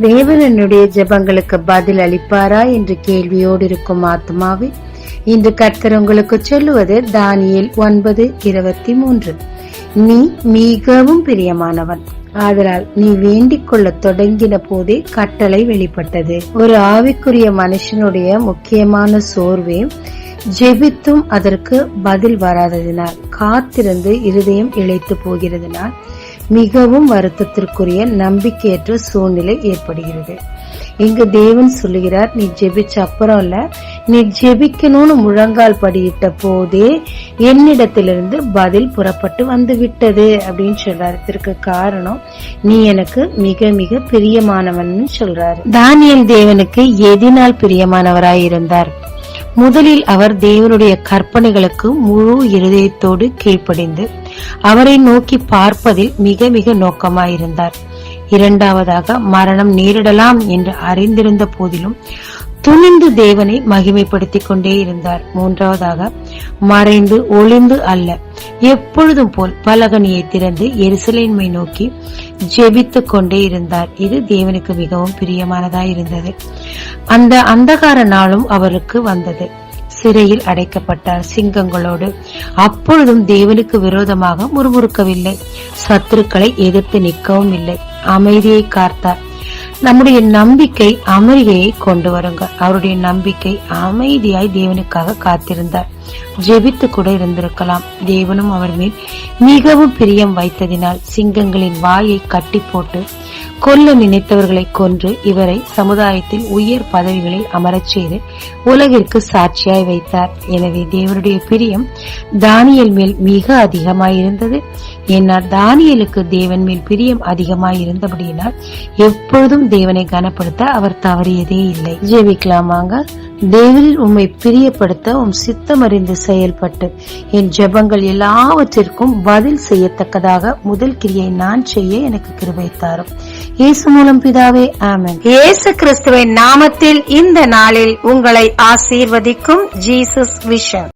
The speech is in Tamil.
தேவன் என்னுடைய ஜெபங்களுக்கு பதில் அளிப்பாரா என்று கேள்வியோடு இருக்கும் ஆத்மாவே, இன்று கர்த்தர் உங்களுக்கு சொல்லுவது தானியேல் 9:23. நீ மிகவும் பிரியமானவன், ஆதலால் நீ வேண்டிக் கொள்ள தொடங்கின போதே கட்டளை வெளிப்பட்டது. ஒரு ஆவிக்குரிய மனுஷனுடைய முக்கியமான சோர்வே ஜெபித்தும் அதற்கு பதில் வராததினால், காத்திருந்து இருதயம் இழைத்து போகிறதுனால் மிகவும் வருத்தத்திற்குரிய நம்பிக்கையற்ற சூழ்நிலை ஏற்படுகிறது. இங்கு தேவன் சொல்லுகிறார், நீ ஜெபிச்ச அப்புறம் இல்ல, நீ ஜெபிக்கணும்னு முழங்கால் படியிட்ட போதே என்னிடத்திலிருந்து பதில் புறப்பட்டு வந்து விட்டது அப்படின்னு சொல்றாரு. இதற்கு காரணம், நீ எனக்கு மிக மிக பிரியமானவன் சொல்றாரு. தானியேல் தேவனுக்கு எதினால் பிரியமானவராய் இருந்தார்? முதலில் அவர் தேவனுடைய கற்பனைகளுக்கு முழு இருதயத்தோடு கீழ்ப்படிந்து அவரை நோக்கி பார்ப்பதில் மிக மிக நோக்கமாயிருந்தார். இரண்டாவதாக, மரணம் நேரிடலாம் என்று அறிந்திருந்த போதிலும் துணிந்து தேவனை மகிமைப்படுத்திக் கொண்டே இருந்தார். மூன்றாவதாக, மறைந்து ஒளிந்து அல்ல, எப்பொழுதும் போல் பலகணியை திறந்து எருசலேமை நோக்கி ஜெபித்துக் கொண்டே இருந்தார். இது தேவனுக்கு மிகவும் பிரியமானதாய் இருந்தது. அந்த அந்தகார நாளும் அவருக்கு வந்தது. சிறையில் அடைக்கப்பட்டார் சிங்கங்களோடு. அப்பொழுதும் தேவனுக்கு விரோதமாக முறுமுறுக்கவில்லை, சத்துருக்களை எதிர்த்து நிற்கவும் இல்லை, அமைதியை காத்தார். நம்முடைய நம்பிக்கை அமைதியை கொண்டு வருங்க. அவருடைய நம்பிக்கை அமைதியாய் தேவனுக்காக காத்திருந்தார். ஜெபித்து கூட இருந்திருக்கலாம். தேவனும் அவர் மேல் மிகவும் பிரியம் வைத்ததினால் சிங்கங்களின் வாயை கட்டி போட்டு கொல்ல நினைத்தவர்களை கொன்று இவரை சமுதாயத்தில் உயர் பதவிகளில் அமரச் செய்து உலகிற்கு சாட்சியாய் வைத்தார். எனவே தேவனுடைய பிரியம் தானியேல் மேல் மிக அதிகமாயிருந்தது. ஏனால் தானியேலுக்கு தேவன் மேல் பிரியம் அதிகமாயிருந்தபடியினால் எப்பொழுதும் தேவனை கனப்படுத்த அவர் தவறியதே இல்லை. ஜெபிக்கலாமாங்க. தேவனில் உம்மை பிரியப்படுத்த உம் சித்தமறிந்து செயல்பட்டு என் ஜெபங்கள் எல்லாவற்றிற்கும் பதில் செய்யத்தக்கதாக முதல் கிரியை நான் செய்ய எனக்கு கிருபை தாரும். இயேசு மூலம் பிதாவே, ஆமென். இயேசு கிறிஸ்துவின் நாமத்தில் இந்த நாளில் உங்களை ஆசீர்வதிக்கும் ஜீசஸ் விஷன்.